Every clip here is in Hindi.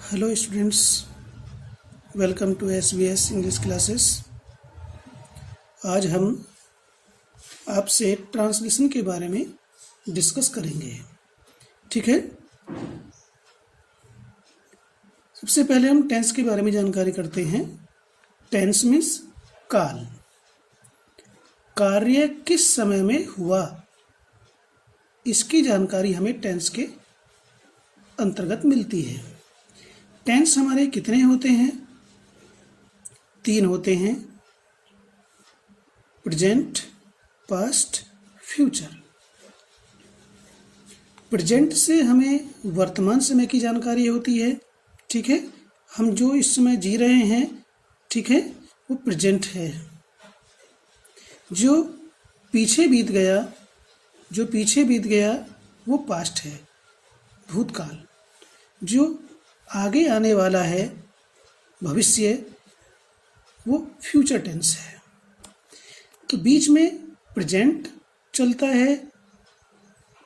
Hello students, welcome to SBS English classes. आज हम आपसे ट्रांसलेशन के बारे में डिस्कस करेंगे। ठीक है, सबसे पहले हम टेंस के बारे में जानकारी करते हैं। टेंस मीन्स काल। कार्य किस समय में हुआ, इसकी जानकारी हमें टेंस के अंतर्गत मिलती है। टेंस हमारे कितने होते हैं? 3 होते हैं, प्रेजेंट, पास्ट, फ्यूचर। प्रेजेंट से हमें वर्तमान समय की जानकारी होती है। ठीक है, हम जो इस समय जी रहे हैं, ठीक है, वो प्रेजेंट है। जो पीछे बीत गया वो पास्ट है, भूतकाल। जो आगे आने वाला है, भविष्य, वो फ्यूचर टेंस है। तो बीच में प्रेजेंट चलता है।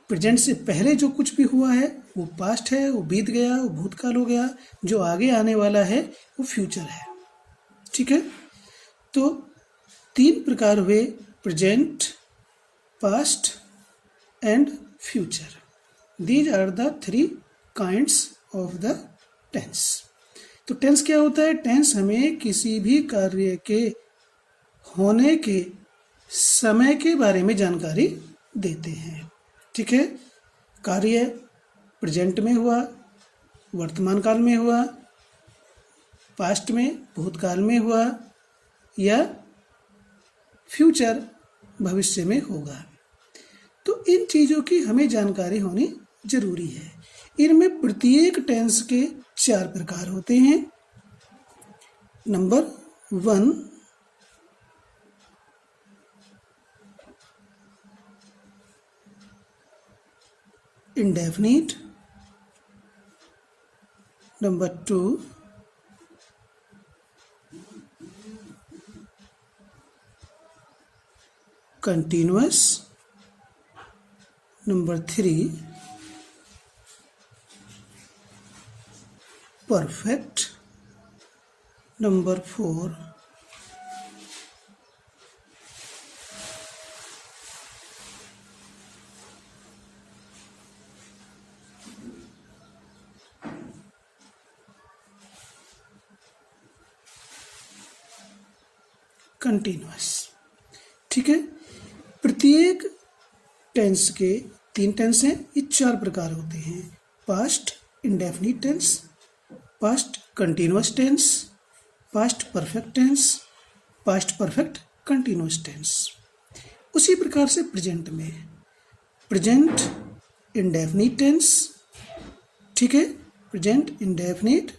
प्रेजेंट से पहले जो कुछ भी हुआ है वो पास्ट है, वो बीत गया, वो भूतकाल हो गया। जो आगे आने वाला है वो फ्यूचर है। ठीक है, तो 3 प्रकार हुए, present, past and future. These are the 3 kinds of the tense. तो टेंस क्या होता है? टेंस हमें किसी भी कार्य के होने के समय के बारे में जानकारी देते हैं। ठीक है, कार्य प्रेजेंट में हुआ, वर्तमान काल में हुआ, पास्ट में, भूतकाल में हुआ, या फ्यूचर, भविष्य में होगा। तो इन चीज़ों की हमें जानकारी होनी जरूरी है। इनमें प्रत्येक टेंस के 4 प्रकार होते हैं। Number 1, indefinite. Number 2, continuous. Number 3, perfect. Number 4, continuous. ठीक है, प्रत्येक टेंस के 3 टेंस हैं। ये 4 प्रकार होते हैं: past indefinite tense, past continuous tense, past perfect tense, past perfect continuous tense. उसी प्रकार से प्रेजेंट में प्रेजेंट इंडेफिनिट टेंस। ठीक है, present indefinite,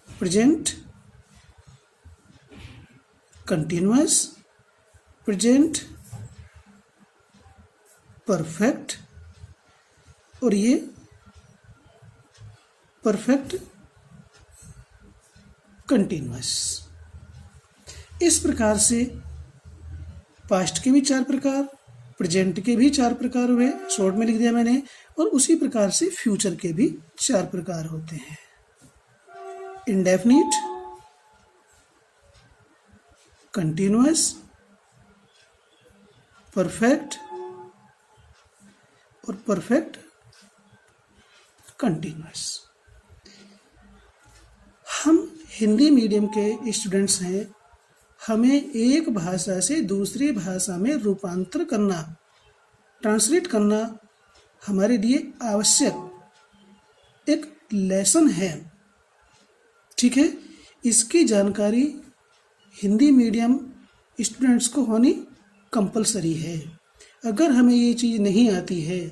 present continuous, present perfect, और ये परफेक्ट कंटिन्यूअस। इस प्रकार से पास्ट के भी 4 प्रकार, प्रेजेंट के भी 4 प्रकार हुए, शॉर्ट में लिख दिया मैंने। और उसी प्रकार से फ्यूचर के भी 4 प्रकार होते हैं: इंडेफिनिट, कंटिन्यूअस, परफेक्ट और परफेक्ट कंटिन्यूअस। हम हिंदी मीडियम के स्टूडेंट्स हैं। हमें एक भाषा से दूसरी भाषा में रूपांतर करना, ट्रांसलेट करना हमारे लिए आवश्यक एक लेसन है। ठीक है, इसकी जानकारी हिंदी मीडियम स्टूडेंट्स को होनी कंपलसरी है। अगर हमें ये चीज़ नहीं आती है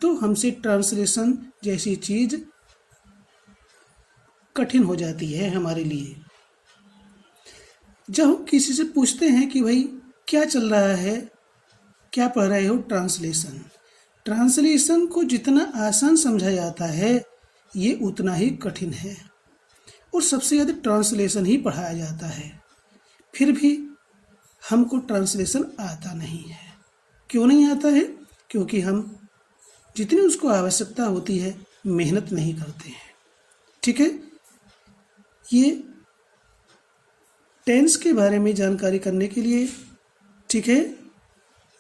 तो हमसे ट्रांसलेशन जैसी चीज़ कठिन हो जाती है हमारे लिए। जब हम किसी से पूछते हैं कि भाई क्या चल रहा है, क्या पढ़ रहे हो, ट्रांसलेशन को जितना आसान समझा जाता है ये उतना ही कठिन है, और सबसे ज़्यादा ट्रांसलेशन ही पढ़ाया जाता है। फिर भी हमको ट्रांसलेशन आता नहीं है। क्यों नहीं आता है? क्योंकि हम जितनी उसको आवश्यकता होती है मेहनत नहीं करते हैं। ठीक है, ये टेंस के बारे में जानकारी करने के लिए, ठीक है,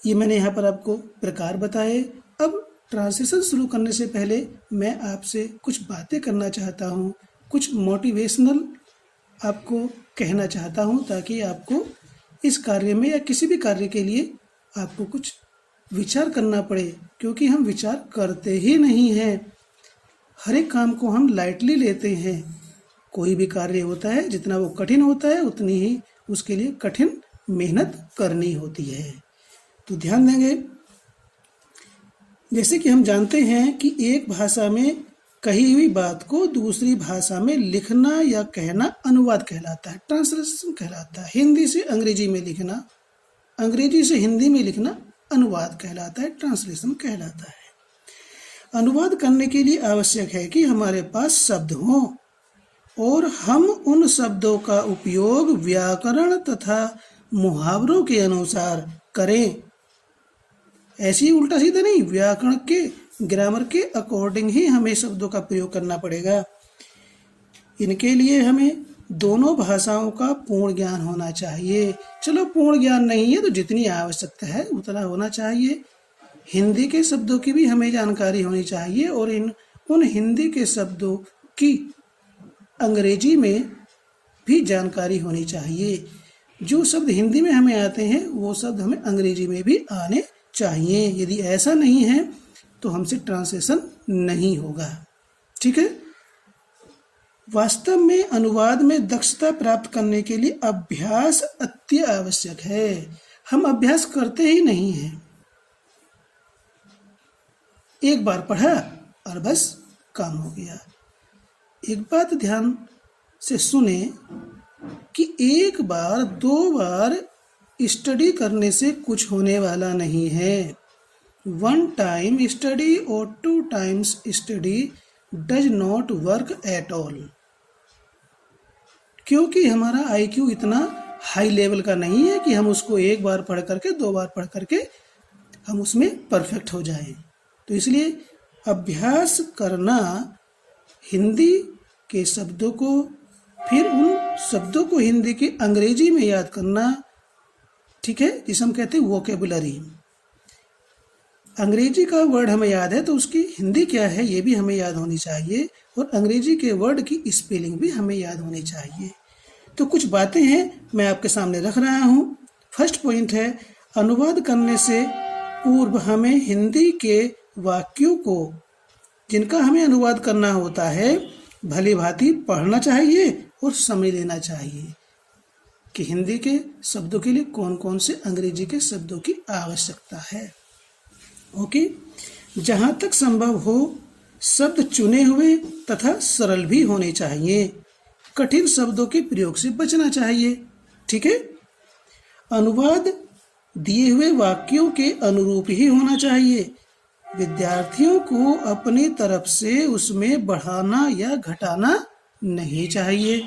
ये मैंने यहाँ पर आपको प्रकार बताए। अब ट्रांसलेशन शुरू करने से पहले मैं आपसे कुछ बातें करना चाहता हूँ, कुछ मोटिवेशनल आपको कहना चाहता हूँ, ताकि आपको इस कार्य में या किसी भी कार्य के लिए आपको कुछ विचार करना पड़े, क्योंकि हम विचार करते ही नहीं हैं। हर एक काम को हम लाइटली लेते हैं। कोई भी कार्य होता है, जितना वो कठिन होता है उतनी ही उसके लिए कठिन मेहनत करनी होती है। तो ध्यान देंगे, जैसे कि हम जानते हैं कि एक भाषा में कही हुई बात को दूसरी भाषा में लिखना या कहना अनुवाद कहलाता है, ट्रांसलेशन कहलाता है। हिंदी से अंग्रेजी में लिखना, अंग्रेजी से हिंदी में लिखना अनुवाद कहलाता है, ट्रांसलेशन कहलाता है। अनुवाद करने के लिए आवश्यक है कि हमारे पास शब्द हों और हम उन शब्दों का उपयोग व्याकरण तथा मुहावरों के अनुसार करें। ऐसे ही उल्टा सीधा नहीं, व्याकरण के, ग्रामर के अकॉर्डिंग ही हमें शब्दों का प्रयोग करना पड़ेगा। इनके लिए हमें दोनों भाषाओं का पूर्ण ज्ञान होना चाहिए। चलो पूर्ण ज्ञान नहीं है तो जितनी आवश्यकता है उतना होना चाहिए। हिंदी के शब्दों की भी हमें जानकारी होनी चाहिए और उन हिंदी के शब्दों की अंग्रेजी में भी जानकारी होनी चाहिए। जो शब्द हिंदी में हमें आते हैं वो शब्द हमें अंग्रेजी में भी आने चाहिए। यदि ऐसा नहीं है तो हमसे ट्रांसलेशन नहीं होगा। ठीक है, वास्तव में अनुवाद में दक्षता प्राप्त करने के लिए अभ्यास अति आवश्यक है। हम अभ्यास करते ही नहीं हैं। एक बार पढ़ा और बस काम हो गया। एक बात ध्यान से सुने कि एक बार दो बार स्टडी करने से कुछ होने वाला नहीं है। 1 टाइम स्टडी और 2 times study does not work at all. क्योंकि हमारा IQ इतना हाई लेवल का नहीं है कि हम उसको एक बार पढ़ करके, 2 बार पढ़ करके हम उसमें परफेक्ट हो जाएं। तो इसलिए अभ्यास करना, हिंदी के शब्दों को, फिर उन शब्दों को हिंदी के अंग्रेजी में याद करना, ठीक है, जिसे हम कहते हैं वोकेबुलरी। अंग्रेजी का वर्ड हमें याद है तो उसकी हिंदी क्या है ये भी हमें याद होनी चाहिए, और अंग्रेजी के वर्ड की स्पेलिंग भी हमें याद होनी चाहिए। तो कुछ बातें हैं मैं आपके सामने रख रहा हूँ। फर्स्ट पॉइंट है, अनुवाद करने से पूर्व हमें हिंदी के वाक्यों को, जिनका हमें अनुवाद करना होता है, भली भांति पढ़ना चाहिए और समझ लेना चाहिए कि हिंदी के शब्दों के लिए कौन कौन से अंग्रेजी के शब्दों की आवश्यकता है। ओके, जहाँ तक संभव हो शब्द चुने हुए तथा सरल भी होने चाहिए। कठिन शब्दों के प्रयोग से बचना चाहिए। ठीक है, अनुवाद दिए हुए वाक्यों के अनुरूप ही होना चाहिए। विद्यार्थियों को अपनी तरफ से उसमें बढ़ाना या घटाना नहीं चाहिए।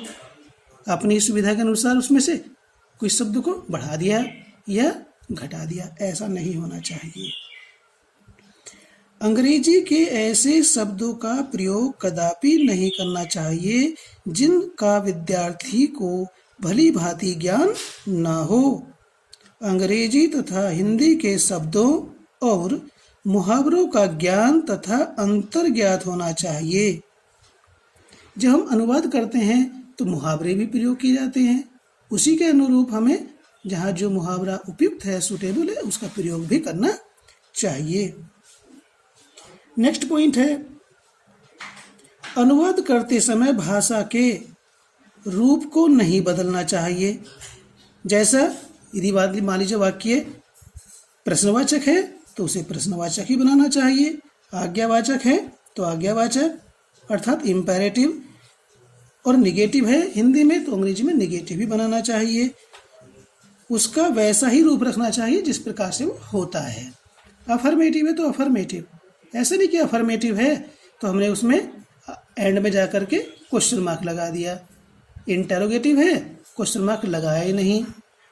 अपनी सुविधा के अनुसार उसमें से कुछ शब्द को बढ़ा दिया या घटा दिया, ऐसा नहीं होना चाहिए। अंग्रेजी के ऐसे शब्दों का प्रयोग कदापि नहीं करना चाहिए जिनका विद्यार्थी को भली भांति ज्ञान न हो। अंग्रेजी तथा हिंदी के शब्दों और मुहावरों का ज्ञान तथा अंतर ज्ञात होना चाहिए। जब हम अनुवाद करते हैं तो मुहावरे भी प्रयोग किए जाते हैं, उसी के अनुरूप हमें जहाँ जो मुहावरा उपयुक्त है, सूटेबल है, उसका प्रयोग भी करना चाहिए। नेक्स्ट पॉइंट है, अनुवाद करते समय भाषा के रूप को नहीं बदलना चाहिए। जैसा यदि मान लीजिए वाक्य प्रश्नवाचक है तो उसे प्रश्नवाचक ही बनाना चाहिए, आज्ञावाचक है तो आज्ञावाचक अर्थात इम्पेरेटिव, और निगेटिव है हिंदी में तो अंग्रेजी में निगेटिव ही बनाना चाहिए। उसका वैसा ही रूप रखना चाहिए जिस प्रकार से वो होता है। अफर्मेटिव है तो अफर्मेटिव, ऐसा नहीं कि अफर्मेटिव है तो हमने उसमें एंड में जा कर के क्वेश्चन मार्क लगा दिया। इंटेरोगेटिव है, क्वेश्चन मार्क लगाया ही नहीं,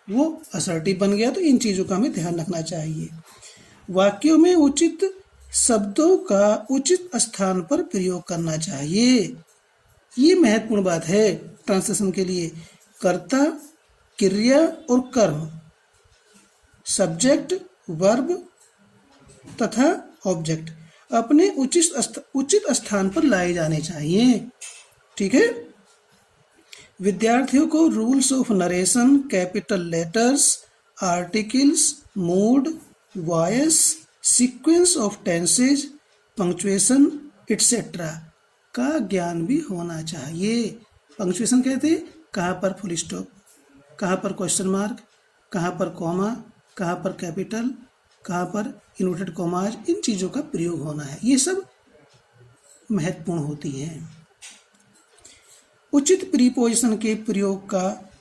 वो असर्टिव बन गया। तो इन चीज़ों का हमें ध्यान रखना चाहिए। वाक्यों में उचित शब्दों का उचित स्थान पर प्रयोग करना चाहिए। ये महत्वपूर्ण बात है ट्रांसलेशन के लिए। कर्ता, क्रिया और कर्म, सब्जेक्ट, वर्ब तथा ऑब्जेक्ट अपने उचित स्थान पर लाए जाने चाहिए। ठीक है। विद्यार्थियों को rules of narration, capital letters, articles, mood, voice, sequence of tenses, punctuation etcetera का ज्ञान भी होना चाहिए। पंक्चुएशन कहते हैं कहाँ पर फुल स्टॉप, कहाँ पर क्वेश्चन मार्क, कहाँ पर कॉमा, कहाँ पर कैपिटल, कहाँ पर इन्वर्टेड कॉमाज, इन चीज़ों का प्रयोग होना है। ये सब महत्वपूर्ण होती हैं। उचित प्रीपोजिशन के प्रयोग का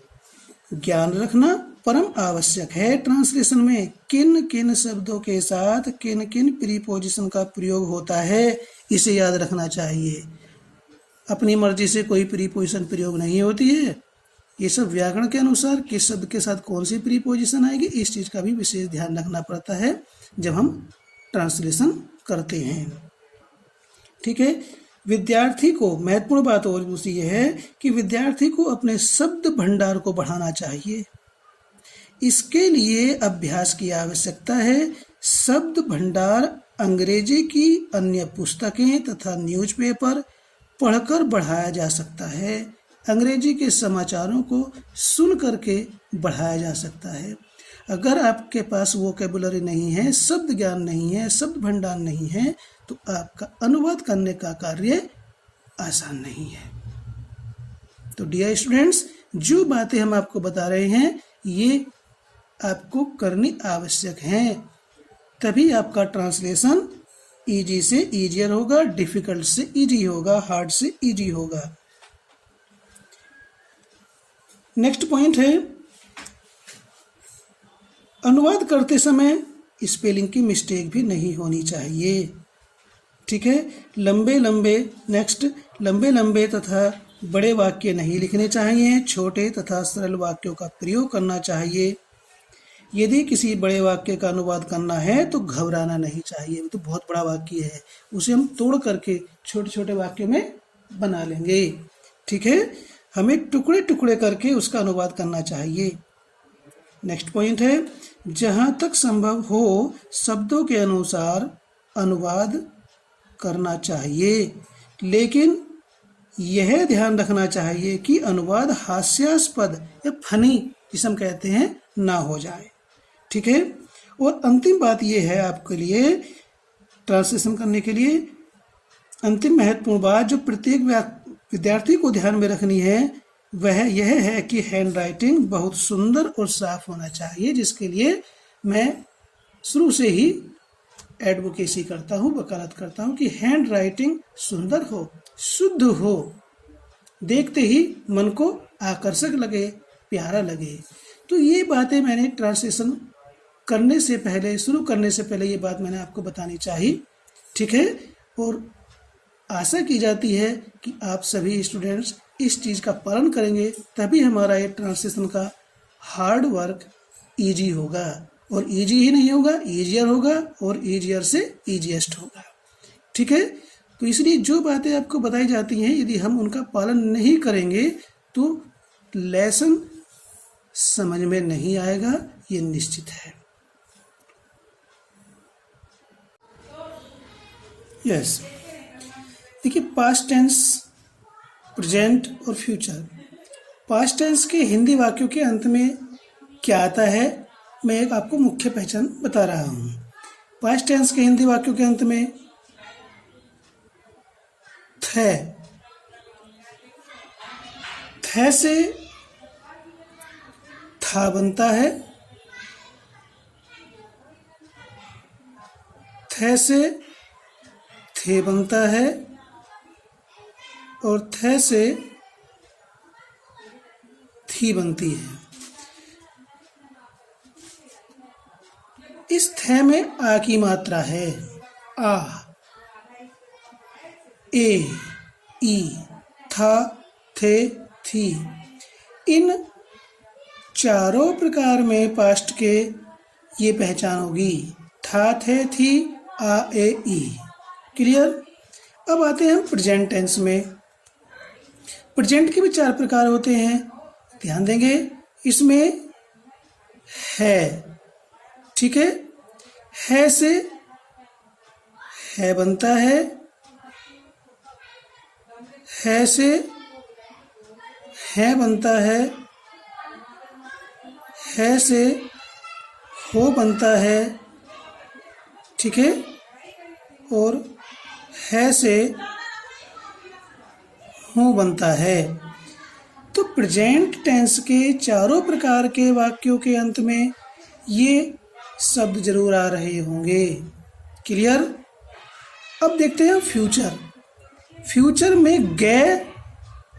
ज्ञान रखना परम आवश्यक है। ट्रांसलेशन में किन किन शब्दों के साथ किन किन प्रीपोजिशन का प्रयोग होता है, इसे याद रखना चाहिए। अपनी मर्जी से कोई प्रीपोजिशन प्रयोग नहीं होती है। ये सब व्याकरण के अनुसार किस शब्द के साथ कौन सी प्रीपोजिशन आएगी, इस चीज़ का भी विशेष ध्यान रखना पड़ता है जब हम ट्रांसलेशन करते हैं। ठीक है। विद्यार्थी को महत्वपूर्ण बात और दूसरी यह है कि विद्यार्थी को अपने शब्द भंडार को बढ़ाना चाहिए। इसके लिए अभ्यास की आवश्यकता है। शब्द भंडार अंग्रेजी की अन्य पुस्तकें तथा न्यूज़पेपर पढ़कर बढ़ाया जा सकता है। अंग्रेजी के समाचारों को सुन करके बढ़ाया जा सकता है। अगर आपके पास वोकेबुलरी नहीं है, शब्द ज्ञान नहीं है, शब्द भंडार नहीं है, तो आपका अनुवाद करने का कार्य आसान नहीं है। तो डियर स्टूडेंट्स, जो बातें हम आपको बता रहे हैं ये आपको करनी आवश्यक है, तभी आपका ट्रांसलेशन इजी से इजियर होगा, डिफिकल्ट से इजी होगा, हार्ड से इजी होगा। नेक्स्ट पॉइंट है, अनुवाद करते समय स्पेलिंग की मिस्टेक भी नहीं होनी चाहिए। ठीक है। लंबे लंबे तथा बड़े वाक्य नहीं लिखने चाहिए। छोटे तथा सरल वाक्यों का प्रयोग करना चाहिए। यदि किसी बड़े वाक्य का अनुवाद करना है तो घबराना नहीं चाहिए। तो बहुत बड़ा वाक्य है, उसे हम तोड़ करके छोटे छोटे वाक्यों में बना लेंगे। ठीक है। हमें टुकड़े टुकड़े करके उसका अनुवाद करना चाहिए। नेक्स्ट पॉइंट है, जहाँ तक संभव हो शब्दों के अनुसार अनुवाद करना चाहिए, लेकिन यह ध्यान रखना चाहिए कि अनुवाद हास्यास्पद या फनी जिसे हम कहते हैं ना हो जाए। ठीक है। और अंतिम बात यह है आपके लिए ट्रांसलेशन करने के लिए अंतिम महत्वपूर्ण बात जो प्रत्येक विद्यार्थी को ध्यान में रखनी है वह यह है कि हैंड राइटिंग बहुत सुंदर और साफ होना चाहिए, जिसके लिए मैं शुरू से ही एडवोकेसी करता हूँ, वकालत करता हूँ कि हैंड राइटिंग सुंदर हो, शुद्ध हो, देखते ही मन को आकर्षक लगे, प्यारा लगे। तो ये बातें मैंने ट्रांसलेशन करने से पहले, शुरू करने से पहले ये बात मैंने आपको बतानी चाहिए। ठीक है। और आशा की जाती है कि आप सभी स्टूडेंट्स इस चीज़ का पालन करेंगे, तभी हमारा ये ट्रांसलेशन का हार्ड वर्क इजी होगा, और इजी ही नहीं होगा, ईजियर होगा, और ईजियर से ईजिएस्ट होगा। ठीक है। तो इसलिए जो बातें आपको बताई जाती हैं यदि हम उनका पालन नहीं करेंगे तो लेसन समझ में नहीं आएगा, ये निश्चित है। यस। देखिए, पास्ट टेंस, प्रेजेंट और फ्यूचर। पास्ट टेंस के हिंदी वाक्यों के अंत में क्या आता है, मैं एक आपको मुख्य पहचान बता रहा हूँ। पास्ट टेंस के हिंदी वाक्यों के अंत में थ से था बनता है, थ से थे बनता है, और थ से थी बनती है। इस थ में आ की मात्रा है। आ, ए, ई, था, थे, थी। इन चारों प्रकार में पास्ट के ये पहचान होगी, था, थे, थी, आ, ए, ई। क्लियर। अब आते हैं हम प्रेजेंट टेंस में। प्रेजेंट के भी 4 प्रकार होते हैं, ध्यान देंगे। इसमें है, ठीक है से है बनता है से है बनता है से हो बनता है, ठीक है, और है से हो बनता है। तो प्रेजेंट टेंस के चारों प्रकार के वाक्यों के अंत में ये शब्द जरूर आ रहे होंगे। क्लियर? अब देखते हैं फ्यूचर। फ्यूचर में गे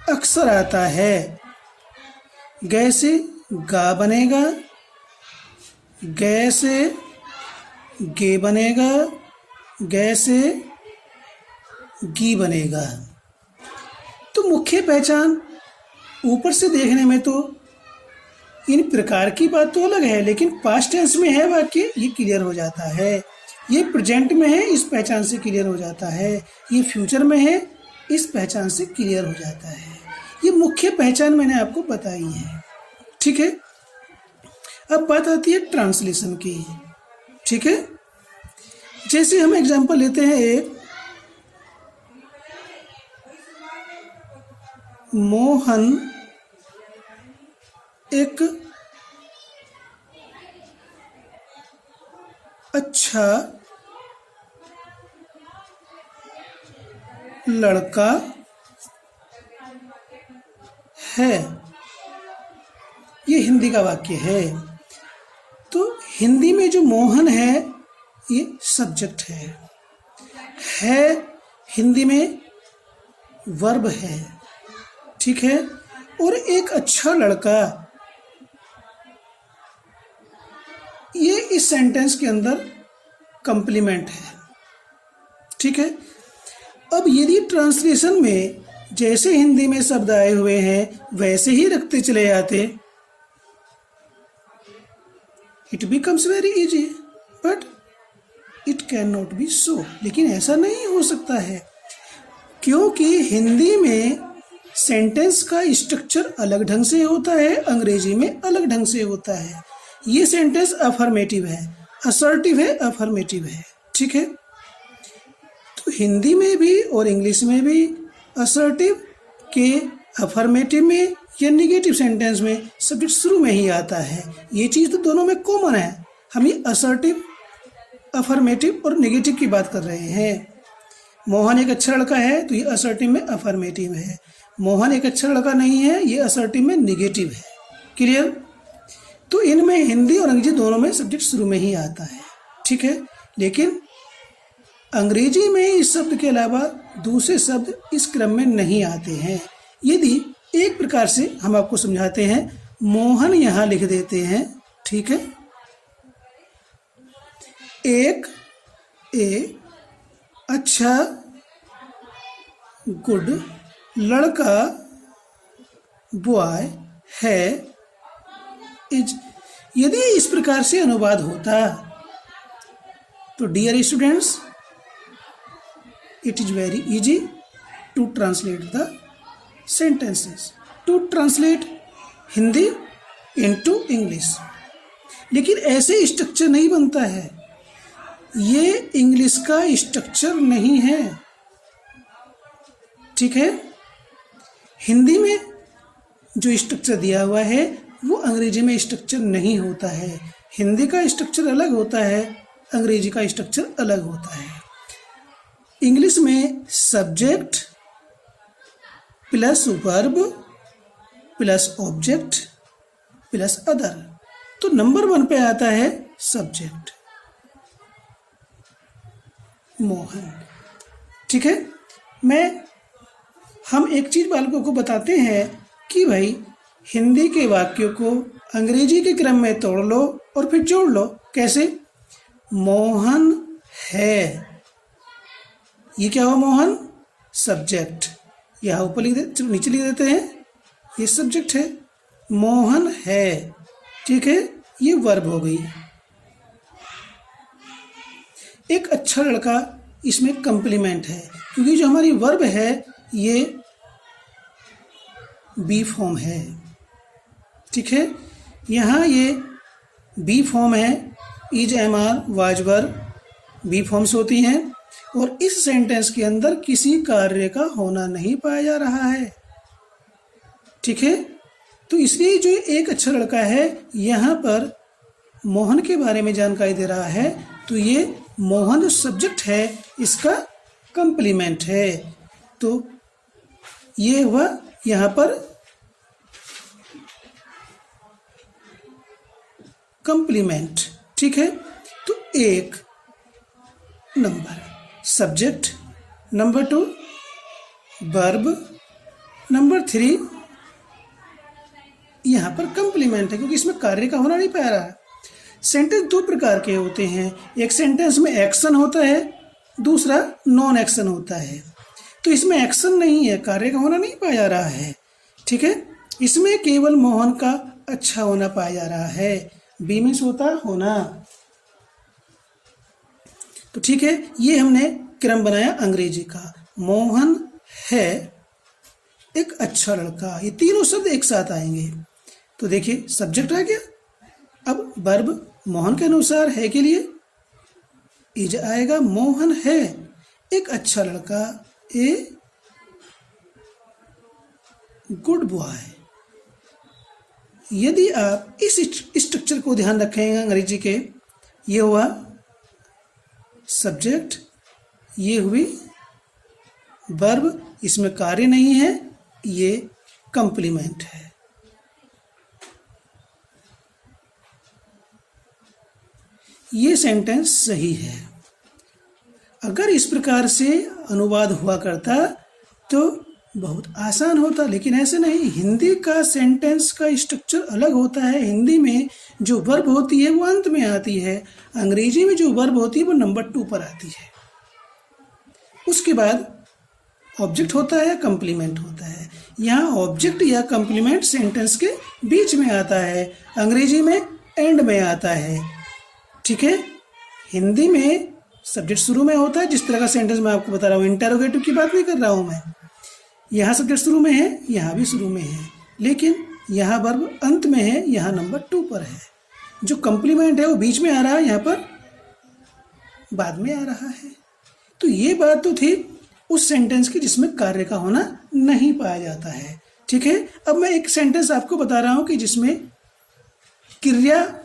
अक्सर आता है। गे से गा बनेगा, गे से गे बनेगा, गे से गी बनेगा। तो मुख्य पहचान ऊपर से देखने में तो इन प्रकार की बात तो अलग है, लेकिन पास्ट टेंस में है वाक्य, ये क्लियर हो जाता है। ये प्रेजेंट में है, इस पहचान से क्लियर हो जाता है। ये फ्यूचर में है, इस पहचान से क्लियर हो जाता है। ये मुख्य पहचान मैंने आपको बताई है, ठीक है। अब बात आती है ट्रांसलेशन की, ठीक है। जैसे हम एग्जांपल लेते हैं एक, मोहन एक अच्छा लड़का है। ये हिंदी का वाक्य है। तो हिंदी में जो मोहन है ये सब्जेक्ट है हिंदी में वर्ब है, ठीक है। और एक अच्छा लड़का, ये इस सेंटेंस के अंदर कंप्लीमेंट है, ठीक है। अब यदि ट्रांसलेशन में जैसे हिंदी में शब्द आए हुए हैं वैसे ही रखते चले जाते, it becomes very easy, but it can not be so. लेकिन ऐसा नहीं हो सकता है, क्योंकि हिंदी में सेंटेंस का स्ट्रक्चर अलग ढंग से होता है, अंग्रेजी में अलग ढंग से होता है। ये सेंटेंस अफर्मेटिव है, असर्टिव है, अफर्मेटिव है, ठीक है। तो हिंदी में भी और इंग्लिश में भी असर्टिव के अफर्मेटिव में या निगेटिव सेंटेंस में सब्जेक्ट शुरू में ही आता है। ये चीज़ तो दोनों में कॉमन है। हम ये असर्टिव, अफर्मेटिव और निगेटिव की बात कर रहे हैं। मोहन एक अच्छा लड़का है तो ये असर्टिव में अफर्मेटिव है। मोहन एक अच्छा लड़का नहीं है, ये असर्टिव में निगेटिव है। क्लियर? तो इनमें हिंदी और अंग्रेजी दोनों में सब्जेक्ट शुरू में ही आता है, ठीक है। लेकिन अंग्रेजी में इस शब्द के अलावा दूसरे शब्द इस क्रम में नहीं आते हैं। यदि एक प्रकार से हम आपको समझाते हैं, मोहन यहां लिख देते हैं, ठीक है। एक अच्छा गुड लड़का बॉय है इज। यदि इस प्रकार से अनुवाद होता तो dear students, it is very easy to translate the sentences, to translate Hindi into English. लेकिन ऐसे स्ट्रक्चर नहीं बनता है, ये इंग्लिश का स्ट्रक्चर नहीं है, ठीक है। हिंदी में जो स्ट्रक्चर दिया हुआ है वो अंग्रेजी में स्ट्रक्चर नहीं होता है। हिंदी का स्ट्रक्चर अलग होता है, अंग्रेजी का स्ट्रक्चर अलग होता है। इंग्लिश में subject plus verb plus object plus other, तो नंबर 1 पे आता है सब्जेक्ट, मोहन, ठीक है। हम एक चीज बालकों को बताते हैं कि भाई हिंदी के वाक्यों को अंग्रेजी के क्रम में तोड़ लो और फिर जोड़ लो। कैसे? मोहन है, ये क्या हुआ? मोहन सब्जेक्ट, यहाँ ऊपर लिख दे, नीचे लिख देते हैं, ये सब्जेक्ट है। मोहन है, ठीक है, ये वर्ब हो गई। एक अच्छा लड़का, इसमें कंप्लीमेंट है, क्योंकि जो हमारी वर्ब है ये बी फॉर्म है। ठीक है, यहाँ ये बी फॉर्म है, is, am are, was were be forms होती हैं और इस सेंटेंस के अंदर किसी कार्य का होना नहीं पाया जा रहा है। ठीक है, तो इसलिए जो एक अच्छा लड़का है यहाँ पर मोहन के बारे में जानकारी दे रहा है, तो ये मोहन जो सब्जेक्ट है इसका कंप्लीमेंट है। तो ये हुआ यहाँ पर कंप्लीमेंट। ठीक है, तो 1 number subject, number 2 verb, number 3 यहाँ पर कंप्लीमेंट है क्योंकि इसमें कार्य का होना नहीं पा रहा है। सेंटेंस 2 प्रकार के होते हैं, एक सेंटेंस में एक्शन होता है, दूसरा नॉन एक्शन होता है। तो इसमें एक्शन नहीं है, कार्य का होना नहीं पाया जा रहा है। ठीक है, इसमें केवल मोहन का अच्छा होना पाया जा रहा है। बी मीन्स होता होना। तो ठीक है, ये हमने क्रम बनाया अंग्रेजी का। मोहन है एक अच्छा लड़का, ये तीनों शब्द एक साथ आएंगे। तो देखिए सब्जेक्ट आ गया, अब वर्ब मोहन के अनुसार है के लिए इज आएगा। मोहन है एक अच्छा लड़का, ए गुड बॉय। यदि आप इस स्ट्रक्चर को ध्यान रखेंगे अंग्रेजी के, ये हुआ सब्जेक्ट, ये हुई वर्ब, इसमें कार्य नहीं है, ये कंप्लीमेंट है। ये सेंटेंस सही है। अगर इस प्रकार से अनुवाद हुआ करता तो बहुत आसान होता, लेकिन ऐसे नहीं। हिंदी का सेंटेंस का स्ट्रक्चर अलग होता है। हिंदी में जो वर्ब होती है वो अंत में आती है, अंग्रेजी में जो वर्ब होती है वो नंबर 2 पर आती है। उसके बाद ऑब्जेक्ट होता है, कंप्लीमेंट होता है। यहाँ ऑब्जेक्ट या कंप्लीमेंट सेंटेंस के बीच में आता है, अंग्रेजी में एंड में आता है। ठीक है, हिंदी में सब्जेक्ट शुरू में होता है, जिस तरह का सेंटेंस मैं आपको बता रहा हूँ, इंटरोगेटिव की बात नहीं कर रहा हूँ मैं। यहाँ सब्जेक्ट शुरू में है, यहाँ भी शुरू में है, लेकिन यहाँ वर्ब अंत में है, यहाँ नंबर 2 पर है। जो कंप्लीमेंट है वो बीच में आ रहा है, यहाँ पर बाद में आ रहा है। तो ये बात तो थी उस सेंटेंस की जिसमें कार्य का होना नहीं पाया जाता है। ठीक है, अब मैं एक सेंटेंस आपको बता रहा हूँ कि जिसमें क्रिया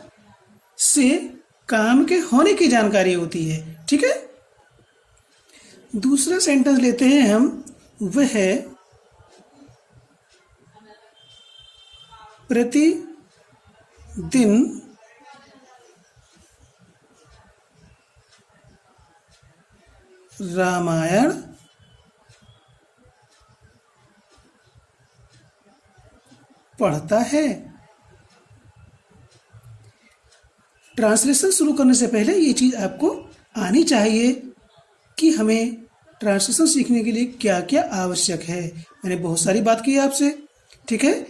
से काम के होने की जानकारी होती है। ठीक है, दूसरा सेंटेंस लेते हैं हम, वह है प्रतिदिन रामायण पढ़ता है। ट्रांसलेशन शुरू करने से पहले ये चीज़ आपको आनी चाहिए कि हमें ट्रांसलेशन सीखने के लिए क्या क्या आवश्यक है। मैंने बहुत सारी बात की आपसे, ठीक है,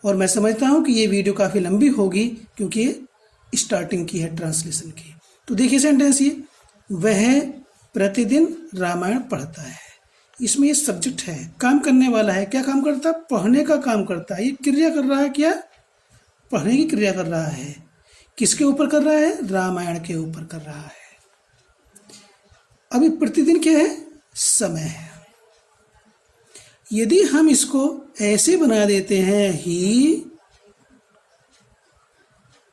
और मैं समझता हूँ कि ये वीडियो काफ़ी लंबी होगी क्योंकि ये स्टार्टिंग की है ट्रांसलेशन की। तो देखिए सेंटेंस ये, वह प्रतिदिन रामायण पढ़ता है। इसमें ये सब्जेक्ट है, काम करने वाला है। क्या काम करता है? पढ़ने का काम करता है। ये क्रिया कर रहा है, क्या? पढ़ने की क्रिया कर रहा है। किसके ऊपर कर रहा है? रामायण के ऊपर कर रहा है। अभी प्रतिदिन क्या है? समय है। यदि हम इसको ऐसे बना देते हैं, he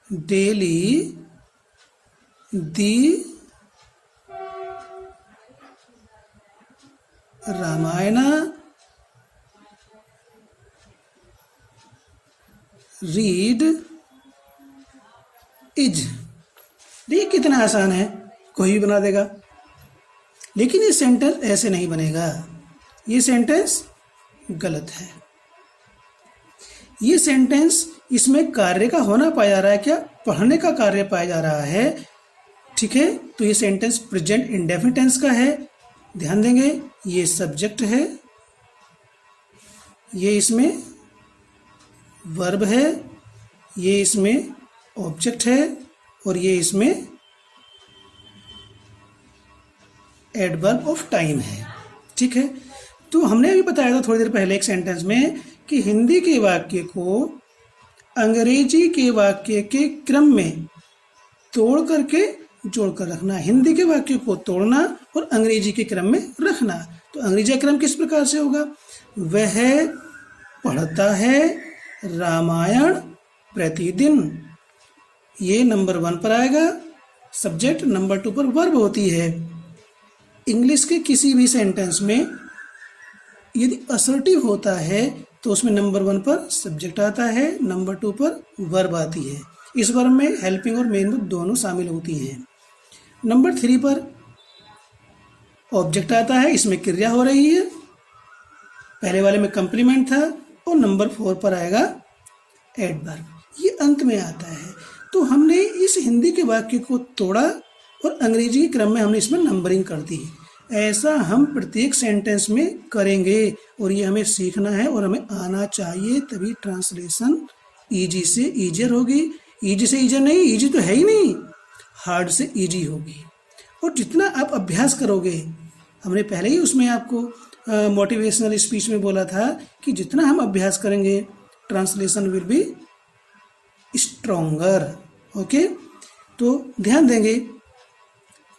daily the Ramayana read is. देखिए कितना आसान है, कोई भी बना देगा। लेकिन ये सेंटेंस ऐसे नहीं बनेगा, ये सेंटेंस गलत है। ये सेंटेंस, इसमें कार्य का होना पाया जा रहा है। क्या? पढ़ने का कार्य पाया जा रहा है। ठीक है, तो ये सेंटेंस प्रेजेंट इंडेफिनिट टेंस का है। ध्यान देंगे, ये सब्जेक्ट है, ये इसमें वर्ब है, ये इसमें ऑब्जेक्ट है और ये इसमें एडवर्ब ऑफ टाइम है। ठीक है, तो हमने अभी बताया था थोड़ी देर पहले एक सेंटेंस में कि हिंदी के वाक्य को अंग्रेजी के वाक्य के क्रम में तोड़ करके जोड़कर रखना। हिंदी के वाक्य को तोड़ना और अंग्रेजी के क्रम में रखना। तो अंग्रेजी क्रम किस प्रकार से होगा? वह पढ़ता है रामायण प्रतिदिन। ये नंबर 1 पर आएगा। सब्जेक्ट नंबर 2 पर वर्ब होती है। इंग्लिश के किसी भी सेंटेंस में यदि असर्टिव होता है तो उसमें नंबर 1 पर सब्जेक्ट आता है, नंबर 2 पर वर्ब आती है। इस वर्ब में हेल्पिंग और मेन वर्ब दोनों शामिल होती हैं। नंबर 3 पर ऑब्जेक्ट आता है, इसमें क्रिया हो रही है, पहले वाले में कंप्लीमेंट था, और नंबर 4 पर आएगा एडवर्ब, ये अंत में आता है। तो हमने इस हिंदी के वाक्य को तोड़ा और अंग्रेजी के क्रम में हमने इसमें नंबरिंग कर दी। ऐसा हम प्रत्येक सेंटेंस में करेंगे और ये हमें सीखना है और हमें आना चाहिए, तभी ट्रांसलेशन ईजी से ईजियर होगी। ईजी से ईजियर नहीं, ईजी तो है ही नहीं, हार्ड से ईजी होगी। और जितना आप अभ्यास करोगे, हमने पहले ही उसमें आपको मोटिवेशनल स्पीच में बोला था कि जितना हम अभ्यास करेंगे translation will be stronger. Okay, तो ध्यान देंगे।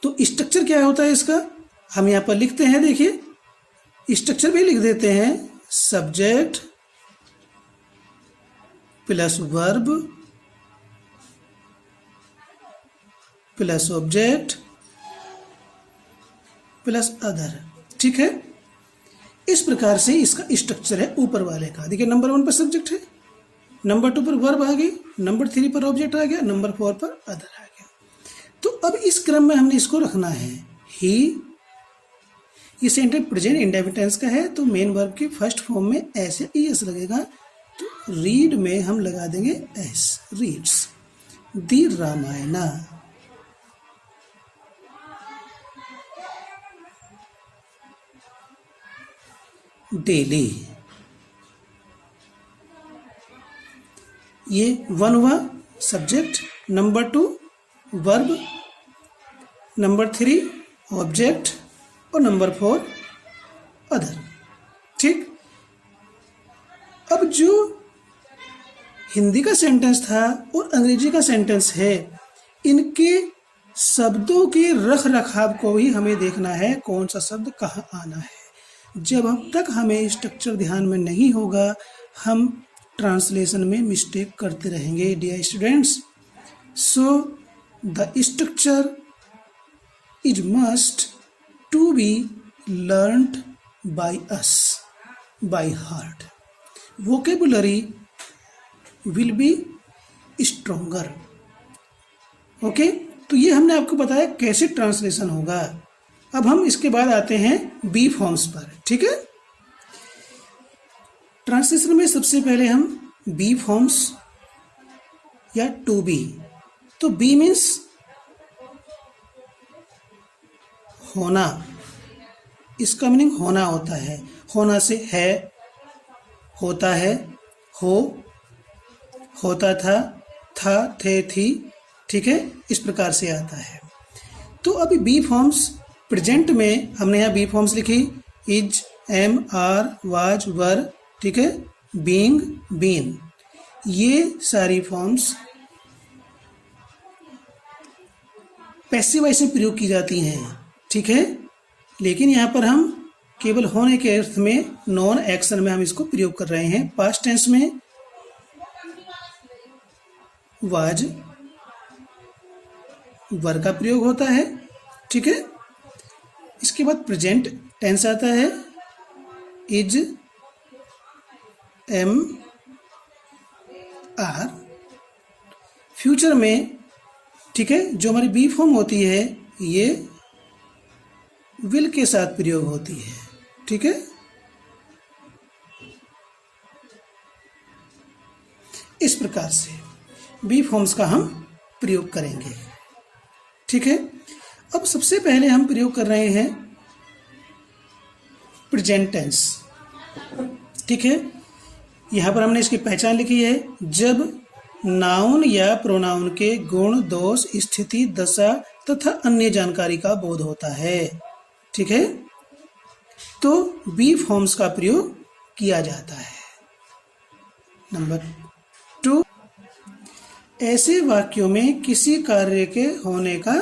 तो स्ट्रक्चर क्या होता है इसका, हम यहाँ पर लिखते हैं, देखिए स्ट्रक्चर भी लिख देते हैं। Subject plus verb plus object plus other. ठीक है, इस प्रकार से इसका स्ट्रक्चर है ऊपर वाले का। देखिए नंबर 1 पर सब्जेक्ट है, नंबर 2 पर वर्ब आ गई, नंबर 3 पर ऑब्जेक्ट आ गया, नंबर 4 पर अदर आ गया। तो अब इस क्रम में हमने इसको रखना है। ही, ये सेंटेंस प्रेजेंट इंडेफिनिट टेंस का है, तो मेन वर्ब के फर्स्ट फॉर्म में ऐसे ईएस लगेगा। तो रीड में हम लगा देंगे एस, रीड्स दी रामायणा। डेली, ये 1 हुआ subject, number 2 verb, number 3 object और नंबर 4 अदर। ठीक, अब जो हिंदी का सेंटेंस था और अंग्रेजी का सेंटेंस है, इनके शब्दों के रख रखाव को भी हमें देखना है, कौन सा शब्द कहाँ आना है। जब अब तक हमें स्ट्रक्चर ध्यान में नहीं होगा, हम ट्रांसलेशन में मिस्टेक करते रहेंगे dear students. So the structure is must to be learned by us by heart. Vocabulary will be stronger. Okay, तो ये हमने आपको बताया कैसे ट्रांसलेशन होगा। अब हम इसके बाद आते हैं बी फॉर्म्स पर। ठीक है, ट्रांसलेशन में सबसे पहले हम बी फॉर्म्स या टू बी। तो बी मीन्स होना, इसका मीनिंग होना होता है। होना से है, होता है, हो, होता था, थे, थी। ठीक है, इस प्रकार से आता है। तो अभी बी फॉर्म्स प्रेजेंट में हमने यहाँ बी फॉर्म्स लिखी, इज, एम, आर, वाज, वर। ठीक है, बीइंग, बीन, ये सारी फॉर्म्स पैसिव वॉइस में प्रयोग की जाती हैं। ठीक है, लेकिन यहाँ पर हम केवल होने के अर्थ में, नॉन एक्शन में हम इसको प्रयोग कर रहे हैं। पास्ट टेंस में वाज, वर का प्रयोग होता है। ठीक है, इसके बाद प्रेजेंट टेंस आता है, इज, एम, आर। फ्यूचर में, ठीक है, जो हमारी बी फॉर्म होती है, ये विल के साथ प्रयोग होती है। ठीक है, इस प्रकार से बी फॉर्म्स का हम प्रयोग करेंगे। ठीक है, अब सबसे पहले हम प्रयोग कर रहे हैं प्रेजेंट टेंस। ठीक है, यहाँ पर हमने इसकी पहचान लिखी है, जब नाउन या प्रोनाउन के गुण, दोष, स्थिति, दशा तथा अन्य जानकारी का बोध होता है। ठीक है, तो बी फॉर्म्स का प्रयोग किया जाता है। नंबर 2, ऐसे वाक्यों में किसी कार्य के होने का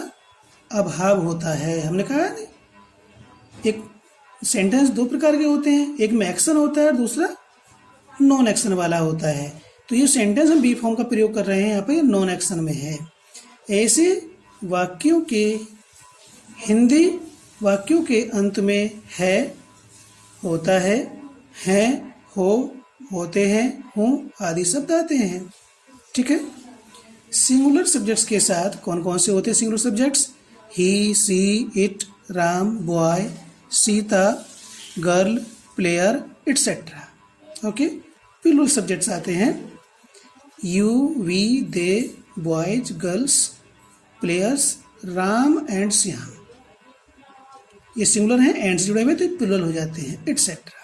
अभाव होता है। हमने कहा नहीं, एक सेंटेंस दो प्रकार के होते हैं, एक में एक्शन होता है और दूसरा नॉन एक्शन वाला होता है। तो ये सेंटेंस हम बी फॉर्म का प्रयोग कर रहे हैं, यहाँ पर ये नॉन एक्शन में है। ऐसे वाक्यों के हिंदी वाक्यों के अंत में है, होता है, हैं, हो, होते हैं, हूँ आदि शब्द आते हैं। ठीक है। सिंगुलर सब्जेक्ट्स के साथ कौन कौन से होते हैं singular subjects? He, she, it, Ram, boy, Sita, girl, player, etcetera. Okay. Plural subjects आते हैं you, we, they, boys, girls, players, Ram and Shyam. ये सिंगुलर हैं, एंड से जुड़े हुए तो प्लूरल हो जाते हैं, एटसेट्रा।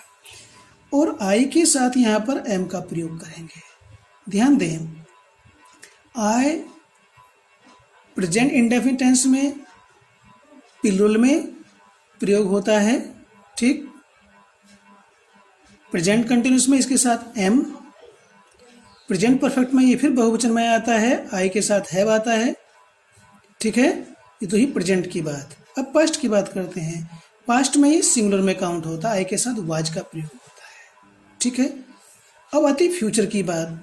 और आई के साथ यहाँ पर एम का प्रयोग करेंगे। ध्यान दें, आई प्रेजेंट इंडेफिनिट टेंस में प्लूरल में प्रयोग होता है। ठीक। प्रेजेंट कंटिन्यूस में इसके साथ एम, प्रेजेंट परफेक्ट में ये फिर बहुवचन में आता है, आई के साथ हैव आता है। ठीक है। ये तो ही प्रेजेंट की बात। अब पास्ट की बात करते हैं। पास्ट में ही सिंगुलर में काउंट होता है, आई के साथ वाज का प्रयोग होता है। ठीक है। अब आती फ्यूचर की बात।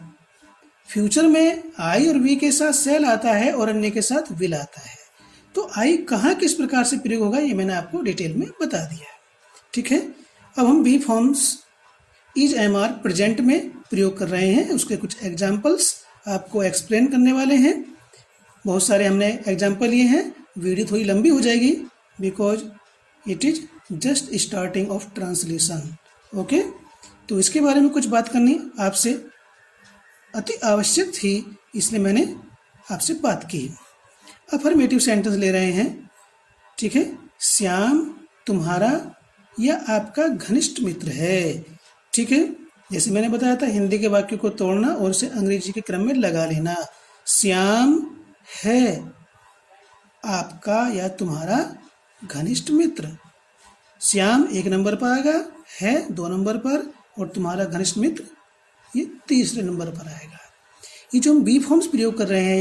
फ्यूचर में आई और वी के साथ सेल आता है और अन्य के साथ विल आता है। तो आई कहाँ किस प्रकार से प्रयोग होगा ये मैंने आपको डिटेल में बता दिया है। ठीक है। अब हम be forms is, am, are present में प्रयोग कर रहे हैं। उसके कुछ एग्जाम्पल्स आपको एक्सप्लेन करने वाले हैं। बहुत सारे हमने एग्जाम्पल लिए हैं। वीडियो थोड़ी लंबी हो जाएगी because it is just starting of translation. Okay. तो इसके बारे में कुछ बात करनी आपसे अति आवश्यक थी, इसलिए मैंने आपसे बात की। अफर्मेटिव सेंटेंस ले रहे हैं। ठीक है। श्याम तुम्हारा या आपका घनिष्ठ मित्र है। ठीक है। जैसे मैंने बताया था, हिंदी के वाक्य को तोड़ना और उसे अंग्रेजी के क्रम में लगा लेना। श्याम है आपका या तुम्हारा घनिष्ठ मित्र। श्याम 1 नंबर पर आएगा, है 2 नंबर पर, और तुम्हारा घनिष्ठ मित्र ये 3 नंबर पर आएगा। ये जो हम बी फॉर्म्स प्रयोग कर रहे हैं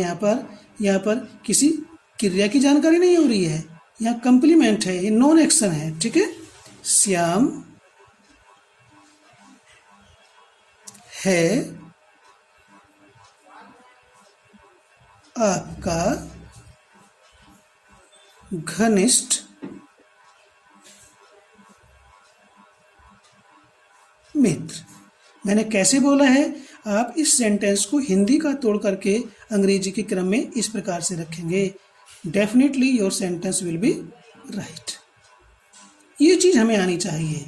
यहाँ पर किसी क्रिया की जानकारी नहीं हो रही है, यहाँ कंप्लीमेंट है, ये नॉन एक्शन है। ठीक है। श्याम है आपका घनिष्ठ मित्र। मैंने कैसे बोला है, आप इस सेंटेंस को हिंदी का तोड़ करके अंग्रेजी के क्रम में इस प्रकार से रखेंगे, definitely your sentence will be right. ये चीज़ हमें आनी चाहिए।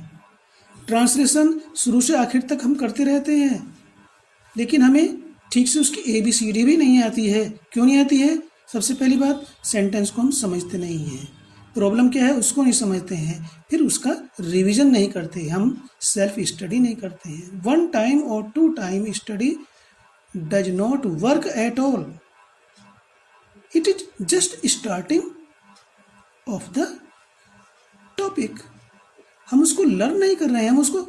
ट्रांसलेशन शुरू से आखिर तक हम करते रहते हैं, लेकिन हमें ठीक से उसकी ABCD भी नहीं आती है। क्यों नहीं आती है? सबसे पहली बात, सेंटेंस को हम समझते नहीं हैं। प्रॉब्लम क्या है, उसको नहीं समझते हैं, फिर उसका रिवीजन नहीं करते, हम सेल्फ स्टडी नहीं करते हैं। 1 टाइम और 2 time study does not work at all. It is just starting of the topic. हम उसको लर्न नहीं कर रहे हैं, हम उसको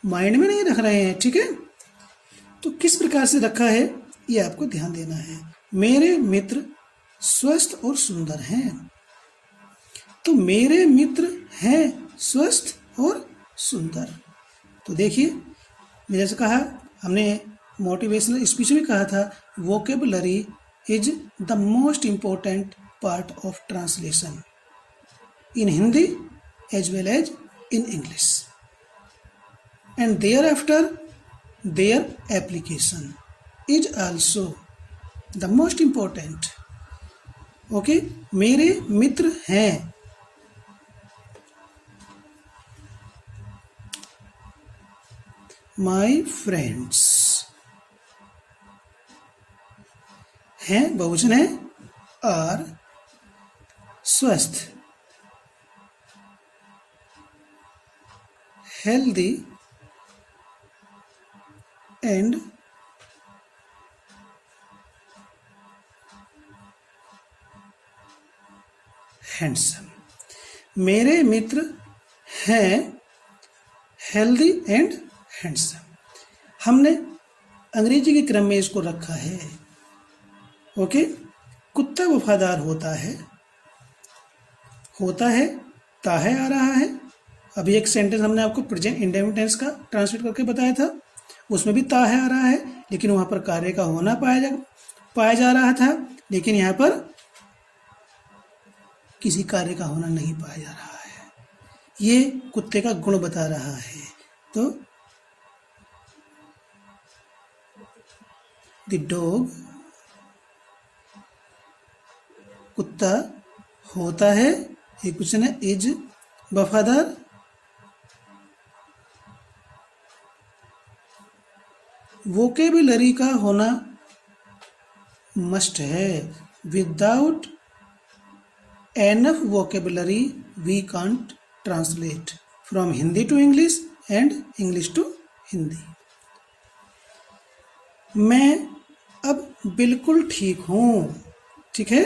माइंड में नहीं रख रहे हैं। ठीक है। तो किस प्रकार से रखा है ये आपको ध्यान देना है। मेरे मित्र स्वस्थ और सुंदर हैं। तो मेरे मित्र हैं स्वस्थ और सुंदर। तो देखिए, मैं जैसे कहा, हमने मोटिवेशनल स्पीच में कहा था, vocabulary is the most important part of translation in Hindi as well as in English, and thereafter their application is also the most important. Okay, मेरे मित्र हैं। My friends हैं, बहुवचन है, are स्वस्थ, healthy and handsome। मेरे मित्र हैं हेल्दी एंड हैंडसम। हमने अंग्रेजी के क्रम में इसको रखा है। ओके, कुत्ता वफादार होता है, ताहे आ रहा है। अभी एक सेंटेंस हमने आपको प्रेजेंट इंडेफिनिट टेंस का ट्रांसलेट करके बताया था, उसमें भी ताहे आ रहा है, लेकिन वहां पर कार्य का होना पाया जा रहा था, लेकिन यहाँ पर किसी कार्य का होना नहीं पाया जा रहा है। ये कुत्ते का गुण बता रहा है। तो द डॉग, कुत्ता होता है, एक क्वेश्चन है, इज वफादार, वोकेबुलरी का होना मस्ट है। Without enough vocabulary we can't translate from Hindi to English and English to Hindi. मैं अब बिल्कुल ठीक हूं। ठीक है,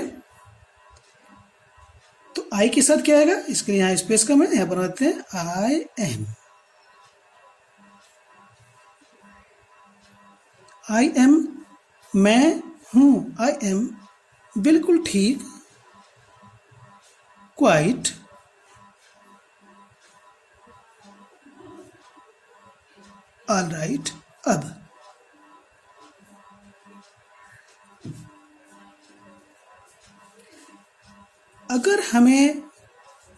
तो आई के साथ क्या आएगा, इसके लिए यहां स्पेस कम है, यहां पर आते हैं आई एम। आई एम मैं हूं, आई एम बिल्कुल ठीक, क्वाइट, ऑल राइट। अब अगर हमें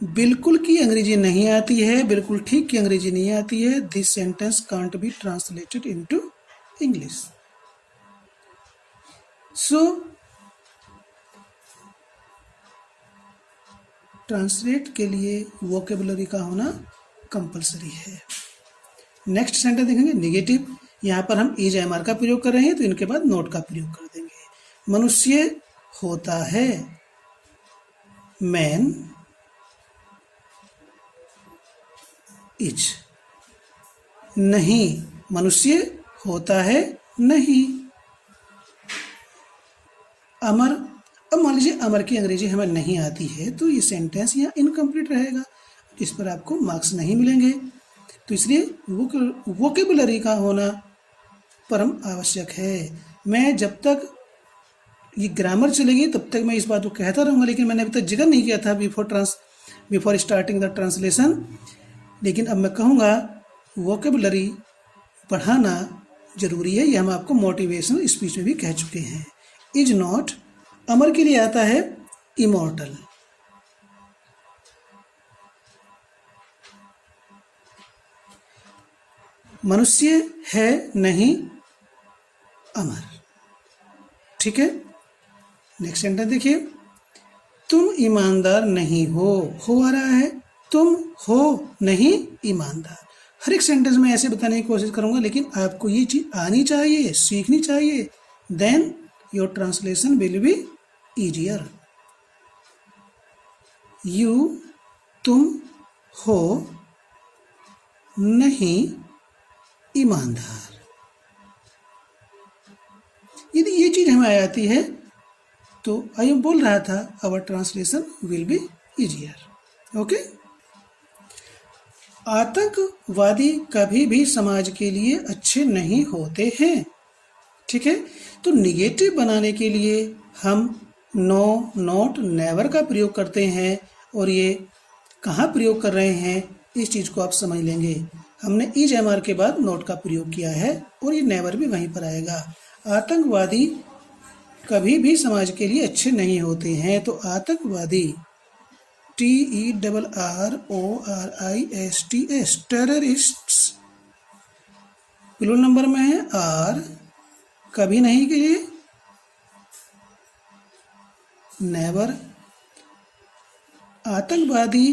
बिल्कुल की अंग्रेजी नहीं आती है, बिल्कुल ठीक की अंग्रेजी नहीं आती है, this sentence can't be translated into English. So translate के लिए वोकेबुलरी का होना कंपलसरी है। नेक्स्ट सेंटेंस देखेंगे निगेटिव। यहाँ पर हम इज एम आर का प्रयोग कर रहे हैं, तो इनके बाद नोट का प्रयोग कर देंगे। मनुष्य होता है, मैन इज। नहीं, मनुष्य होता है नहीं। अमर, अब मान लीजिए अमर की अंग्रेजी हमें नहीं आती है, तो ये सेंटेंस यहाँ इनकम्प्लीट रहेगा, इस पर आपको मार्क्स नहीं मिलेंगे। तो इसलिए वोकेबुलरी का होना परम आवश्यक है। मैं जब तक ये ग्रामर चलेगी तब तक मैं इस बात को कहता रहूँगा, लेकिन मैंने अभी तक जिक्र नहीं किया था बिफोर स्टार्टिंग द ट्रांसलेशन। लेकिन अब मैं कहूँगा वोकेबुलरी बढ़ाना जरूरी है, ये हम आपको मोटिवेशनल स्पीच में भी कह चुके हैं। इज नॉट, अमर के लिए आता है इमॉर्टल। मनुष्य है नहीं अमर। ठीक है, नेक्स्ट सेंटेंस देखिए, तुम ईमानदार नहीं हो आ रहा है, तुम हो नहीं ईमानदार। हर एक सेंटेंस में ऐसे बताने की कोशिश करूंगा, लेकिन आपको ये चीज आनी चाहिए, सीखनी चाहिए, then your translation will be easier। You, तुम हो नहीं ईमानदार। यदि ये चीज हमें आ जाती है तो आई बोल रहा था our translation will be easier। Okay, आतंकवादी कभी भी समाज के लिए अच्छे नहीं होते हैं। ठीक है, तो निगेटिव बनाने के लिए हम नो, नॉट, नेवर का प्रयोग करते हैं, और ये कहाँ प्रयोग कर रहे हैं इस चीज को आप समझ लेंगे। हमने इज एम आर के बाद नोट का प्रयोग किया है, और ये नेवर भी वहीं पर आएगा। आतंकवादी कभी भी समाज के लिए अच्छे नहीं होते हैं, तो आतंकवादी TERRORISTS, टेररिस्ट्स प्लूरल नंबर में है, आर कभी नहीं के लिए नेवर। आतंकवादी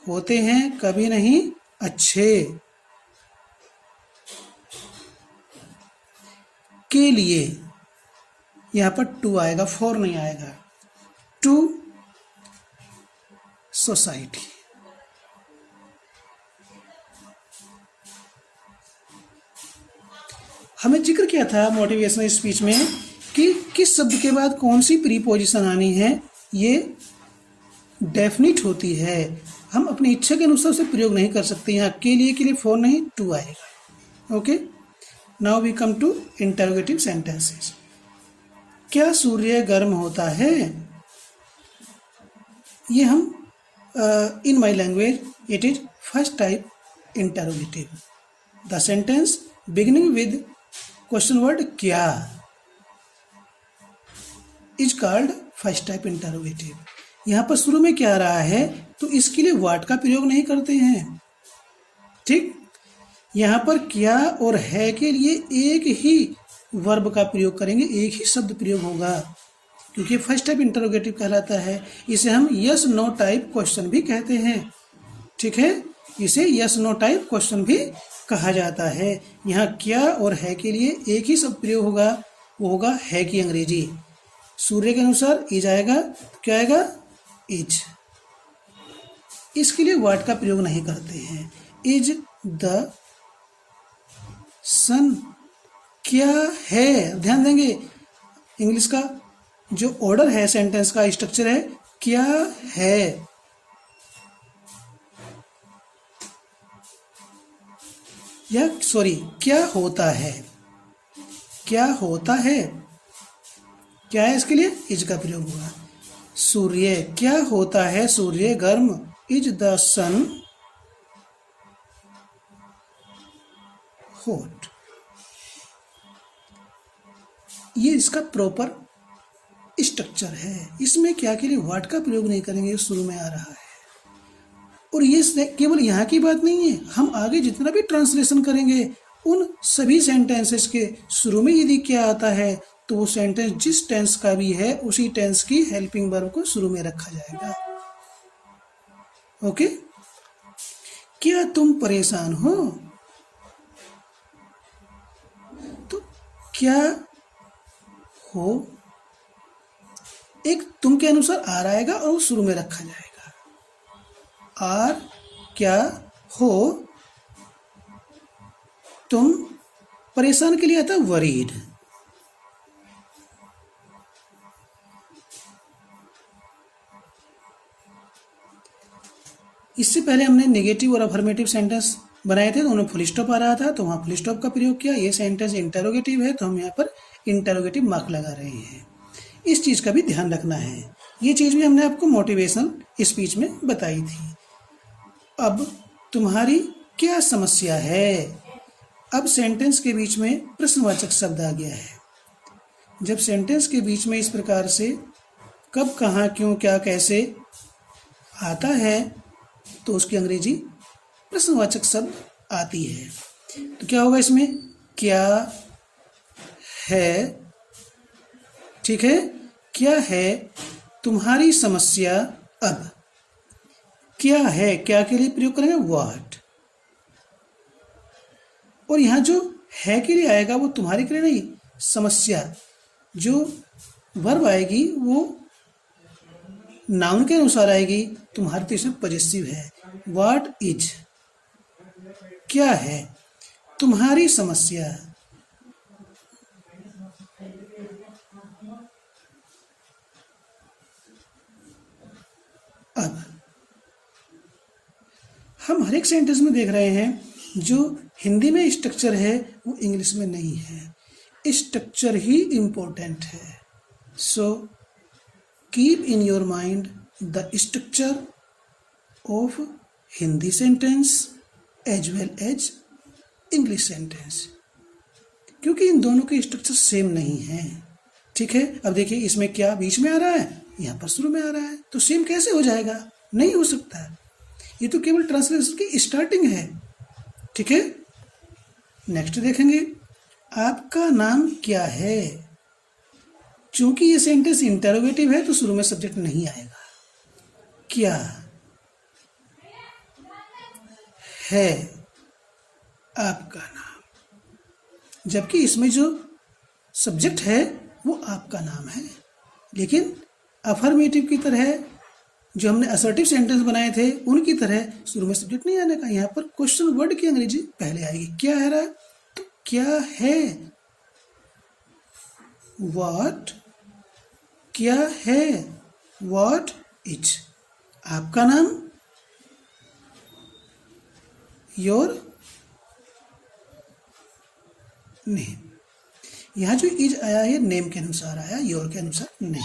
होते हैं कभी नहीं अच्छे के लिए, यहां पर टू आएगा, फॉर नहीं आएगा, टू सोसाइटी। हमें जिक्र किया था मोटिवेशनल स्पीच में कि किस शब्द के बाद कौन सी प्रीपोजिशन आनी है, ये डेफिनिट होती है, हम अपनी इच्छा के अनुसार उसे प्रयोग नहीं कर सकते। यहाँ के लिए फॉर नहीं, टू आएगा। Okay, now we come to interrogative sentences. क्या सूर्य गर्म होता है? ये हम in my language it is first type interrogative. The sentence beginning with question word क्या is called first type interrogative. यहाँ पर शुरू में क्या आ रहा है तो इसके लिए व्हाट का प्रयोग नहीं करते हैं, ठीक। यहाँ पर क्या और है के लिए एक ही वर्ब का प्रयोग करेंगे, एक ही शब्द प्रयोग होगा, क्योंकि फर्स्ट टाइप इंटरोगेटिव कहलाता है। इसे हम यस नो टाइप क्वेश्चन भी कहते हैं, ठीक है। इसे यस नो टाइप क्वेश्चन भी कहा जाता है। यहाँ क्या और है के लिए एक ही शब्द प्रयोग होगा, वो होगा है की अंग्रेजी। सूर्य के अनुसार इज आएगा तो क्या आएगा इज। इसके लिए व्हाट का प्रयोग नहीं करते हैं। इज द सन क्या है, ध्यान देंगे इंग्लिश का जो ऑर्डर है, सेंटेंस का स्ट्रक्चर है क्या है। या सॉरी क्या होता है, क्या होता है, क्या है इसके लिए इज का प्रयोग होगा। सूर्य क्या होता है, सूर्य गर्म, इज द सन हॉट। ये इसका प्रॉपर स्ट्रक्चर है। इसमें क्या के लिए व्हाट का प्रयोग नहीं करेंगे, शुरू में आ रहा है। और ये केवल यहाँ की बात नहीं है, हम आगे जितना भी ट्रांसलेशन करेंगे उन सभी सेंटेंसेस के शुरू में यदि क्या आता है तो वो सेंटेंस जिस टेंस का भी है उसी टेंस की हेल्पिंग वर्ब को शुरू में रखा जाएगा। ओके, क्या तुम परेशान हो? तो क्या हो एक तुम के अनुसार आर आएगा और वो शुरू में रखा जाएगा। आर क्या हो तुम, परेशान के लिए आता है वरीड। इससे पहले हमने नेगेटिव और अफर्मेटिव सेंटेंस बनाए थे तो उन्हें फुल स्टॉप आ रहा था तो वहाँ फुल स्टॉप का प्रयोग किया। ये सेंटेंस इंटरोगेटिव है तो हम यहाँ पर इंटरोगेटिव मार्क लगा रहे हैं। इस चीज़ का भी ध्यान रखना है। ये चीज़ भी हमने आपको मोटिवेशनल स्पीच में बताई थी। अब तुम्हारी क्या समस्या है? अब सेंटेंस के बीच में प्रश्नवाचक शब्द आ गया है। जब सेंटेंस के बीच में इस प्रकार से कब, कहाँ, क्यों, क्या, कैसे आता है तो उसकी अंग्रेजी प्रश्नवाचक शब्द आती है। तो क्या होगा इसमें, क्या है, ठीक है, क्या है तुम्हारी समस्या। अब क्या है, क्या के लिए प्रयोग करेंगे व्हाट। और यहां जो है के लिए आएगा वो तुम्हारे के लिए नहीं, समस्या। जो वर्ब आएगी वो नाउन के अनुसार आएगी, तुम्हारे तो इसमें पॉजेसिव है। व्हाट इज, क्या है तुम्हारी समस्या। अब हम हर एक सेंटेंस में देख रहे हैं जो हिंदी में स्ट्रक्चर है वो इंग्लिश में नहीं है। स्ट्रक्चर ही इंपॉर्टेंट है। So keep in your mind the structure of Hindi sentence as well as English sentence, क्योंकि इन दोनों के स्ट्रक्चर सेम नहीं है, ठीक है। अब देखिए इसमें क्या बीच में आ रहा है, यहाँ पर शुरू में आ रहा है, तो सेम कैसे हो जाएगा, नहीं हो सकता। ये तो केवल ट्रांसलेशन की स्टार्टिंग है, ठीक है। नेक्स्ट देखेंगे, आपका नाम क्या है। चूंकि ये सेंटेंस इंटरोगेटिव है तो शुरू में सब्जेक्ट नहीं आएगा। क्या है आपका नाम, जबकि इसमें जो सब्जेक्ट है वो आपका नाम है। लेकिन अफर्मेटिव की तरह जो हमने असर्टिव सेंटेंस बनाए थे उनकी तरह शुरू में सब्जेक्ट नहीं आने का। यहाँ पर क्वेश्चन वर्ड की अंग्रेजी पहले आएगी। क्या है रहा, तो क्या है, व्हाट, क्या है, व्हाट इज। आपका नाम, योर नेम। यहाँ जो इज आया है नेम के अनुसार आया, योर के अनुसार नहीं।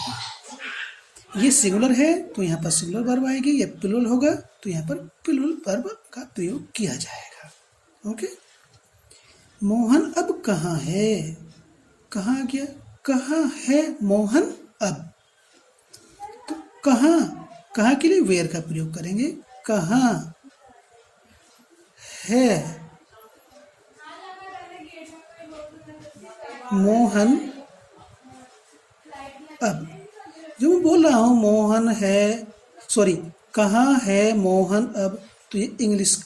ये सिंगुलर है तो यहाँ पर सिंगुलर वर्ब आएगी, ये प्लूरल होगा तो यहाँ पर प्लूरल वर्ब का प्रयोग किया जाएगा। ओके। मोहन अब कहाँ है, कहाँ आ गया, कहाँ है मोहन अब। तो कहाँ के लिए वेयर का प्रयोग करेंगे, कहाँ है मोहन अब। जो मैं बोल रहा हूँ मोहन है, सॉरी कहाँ है मोहन अब, तो ये इंग्लिश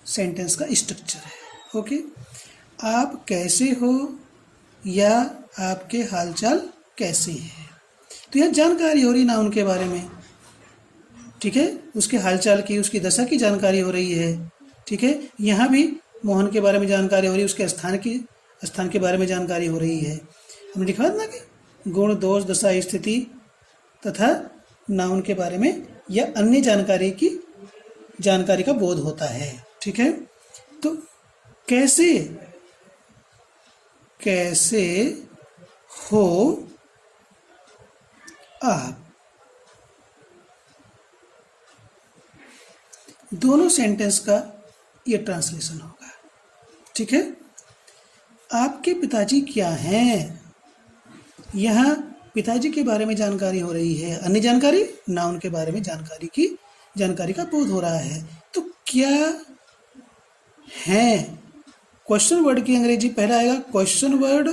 सेंटेंस का स्ट्रक्चर है। ओके। आप कैसे हो या आपके हालचाल कैसे है, तो यह जानकारी हो रही ना उनके बारे में, ठीक है, उसके हालचाल की, उसकी दशा की जानकारी हो रही है। ठीक है, यहाँ भी मोहन के बारे में जानकारी हो रही है, उसके स्थान के बारे में जानकारी हो रही है। हमने लिखा ना कि गुण, दोष, दशा, स्थिति तथा नाउन के बारे में या अन्य जानकारी का बोध होता है। ठीक है, तो कैसे हो आप, दोनों सेंटेंस का ये ट्रांसलेशन होगा। ठीक है, आपके पिताजी क्या हैं, यहाँ पिताजी के बारे में जानकारी हो रही है, अन्य जानकारी नाउन के बारे में जानकारी का बोध हो रहा है। तो क्या है, क्वेश्चन वर्ड की अंग्रेजी पहला आएगा क्वेश्चन वर्ड,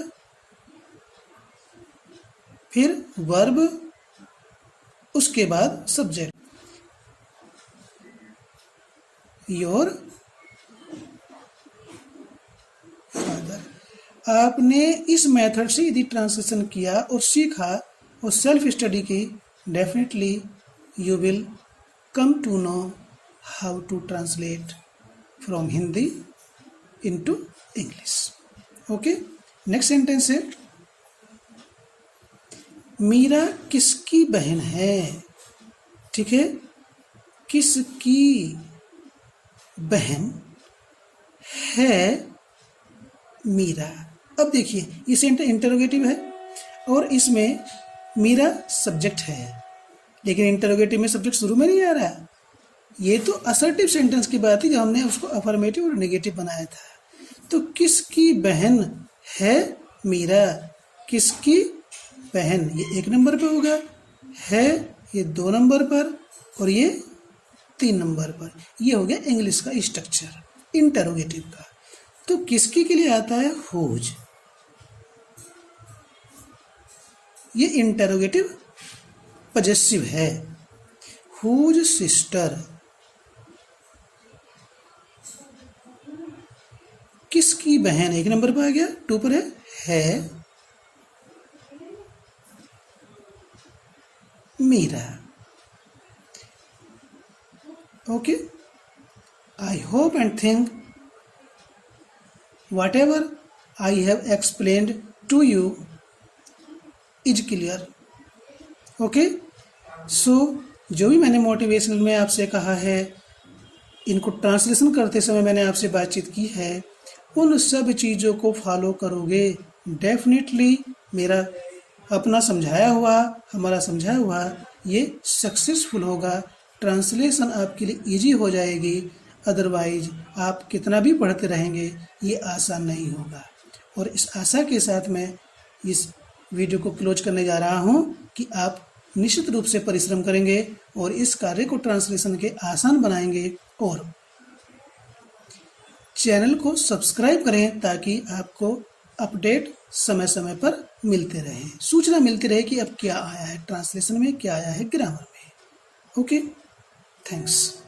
फिर वर्ब, उसके बाद सब्जेक्ट। Your father. आपने इस मेथड से यदि ट्रांसलेशन किया और सीखा और सेल्फ स्टडी की, definitely you will come to know how to translate from Hindi into English. Okay, next sentence है, मीरा किसकी बहन है। ठीक है, किसकी बहन है मीरा। अब देखिए ये सेंटेंस इंटरोगेटिव है और इसमें मीरा सब्जेक्ट है, लेकिन इंटरोगेटिव में सब्जेक्ट शुरू में नहीं आ रहा। ये तो असर्टिव सेंटेंस की बात थी जब हमने उसको अफर्मेटिव और नेगेटिव बनाया था। तो किसकी बहन है मीरा, किसकी बहन ये 1 नंबर पे होगा, है ये 2 नंबर पर और ये 3 नंबर पर। ये हो गया इंग्लिश का स्ट्रक्चर इंटरोगेटिव का। तो किसकी के लिए आता है हुज, ये इंटरोगेटिव पजेसिव है। हुज सिस्टर, किसकी बहन 1 नंबर पर आ गया, 2 पर है Meera. Okay, I hope and think whatever I have explained to you is clear. Okay, so जो भी मैंने मोटिवेशनल में आपसे कहा है, इनको ट्रांसलेशन करते समय मैंने आपसे बातचीत की है, उन सब चीज़ों को फॉलो करोगे, डेफिनेटली मेरा अपना समझाया हुआ, हमारा समझाया हुआ ये सक्सेसफुल होगा। ट्रांसलेशन आपके लिए इजी हो जाएगी, अदरवाइज आप कितना भी पढ़ते रहेंगे ये आसान नहीं होगा। और इस आशा के साथ मैं इस वीडियो को क्लोज करने जा रहा हूँ कि आप निश्चित रूप से परिश्रम करेंगे और इस कार्य को ट्रांसलेशन के आसान बनाएंगे। और चैनल को सब्सक्राइब करें ताकि आपको अपडेट समय समय पर मिलते रहे, सूचना मिलती रहे कि अब क्या आया है ट्रांसलेशन में, क्या आया है ग्रामर में। Okay, thanks.